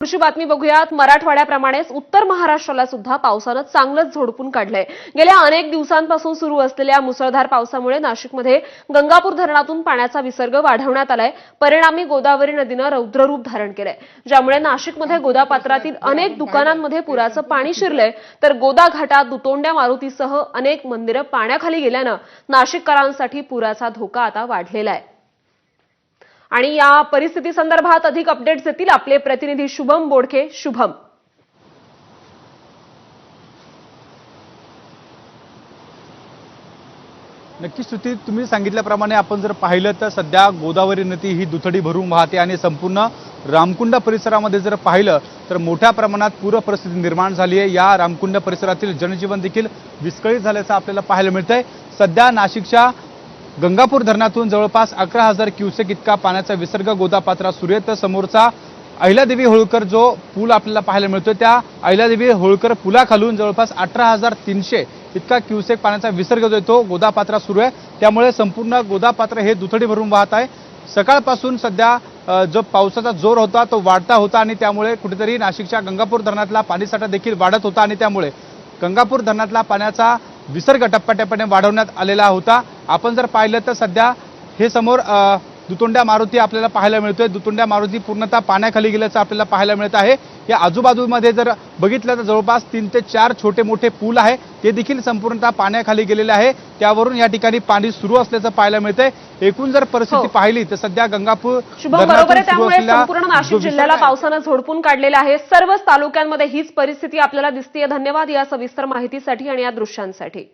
पुढची बातमी बघूयात। मराठवाड्याप्रमाणेच उत्तर महाराष्ट्राला सुद्धा पावसानं चांगलंच झोडपून काढलंय। गेल्या अनेक दिवसांपासून सुरू असलेल्या मुसळधार पावसामुळे नाशिकमध्ये गंगापूर धरणातून पाण्याचा विसर्ग वाढवण्यात आलाय। परिणामी गोदावरी नदीनं रौद्ररूप धारण केलंय, ज्यामुळे नाशिकमध्ये गोदापात्रातील अनेक दुकानांमध्ये पुराचं पाणी शिरलंय। तर गोदा घाटात दुतोंड्या मारुतीसह अनेक मंदिरं पाण्याखाली गेल्यानं नाशिककरांसाठी पुराचा धोका आता वाढलेला आहे। आणि या परिस्थिती संदर्भात अधिक अपडेट्स देतील आपले प्रतिनिधी शुभम बोडके। शुभम, नक्कीच श्रुती, तुम्ही सांगितल्याप्रमाणे आपण जर पाहिलं तर सध्या गोदावरी नदी ही दुथडी भरून वाहते आणि संपूर्ण रामकुंड परिसरामध्ये जर पाहिलं तर मोठ्या प्रमाणात पूर परिस्थिती निर्माण झाली आहे। या रामकुंड परिसरातील जनजीवन देखील विस्कळीत झाल्याचं आपल्याला पाहायला मिळतंय। सध्या नाशिकच्या गंगापूर धरणातून जवळपास 11,000 क्युसेक इतका पाण्याचा विसर्ग गोदापात्रात सुरू आहे। तर समोरचा अहिल्यादेवी होळकर जो पूल आपल्याला पाहायला मिळतोय, त्या अहिल्यादेवी होळकर पुलाखालून जवळपास 18,300 इतका क्युसेक पाण्याचा विसर्ग जो तो गोदापात्रात सुरू आहे। त्यामुळे संपूर्ण गोदापात्र हे दुथडी भरून वाहत आहे। सकाळपासून सध्या जो पावसाचा जोर होता तो वाढता होता आणि त्यामुळे कुठेतरी नाशिकच्या गंगापूर धरणातला पाणीसाठा देखील वाढत होता आणि त्यामुळे गंगापूर धरणातला पाण्याचा विसर्ग टप्प्याटप्प्याने वाढवण्यात आलेला होता। आपण जर पाहिलं तर सध्या हे समोर दुतोंड्या मारुती आपल्याला पाहायला मिळतोय। दुतोंड्या मारुती पूर्णतः पाण्याखाली गेल्याचं आपल्याला पाहायला मिळत आहे। या आजूबाजूमध्ये जर बघितलं तर जवळपास 3 ते 4 छोटे मोठे पूल आहे, ते देखील संपूर्णतः पाण्याखाली गेलेले आहे। त्यावरून या ठिकाणी पाणी सुरू असल्याचं पाहायला मिळतंय। एकूण जर परिस्थिती पाहिली तर सध्या गंगापूर बरोबर आहे, त्यामुळे संपूर्ण नाशिक जिल्ह्याला पावसानं झोडपून काढलेलं आहे। सर्वच तालुक्यांमध्ये हीच परिस्थिती आपल्याला दिसतेय। धन्यवाद या सविस्तर माहितीसाठी आणि या दृश्यांसाठी।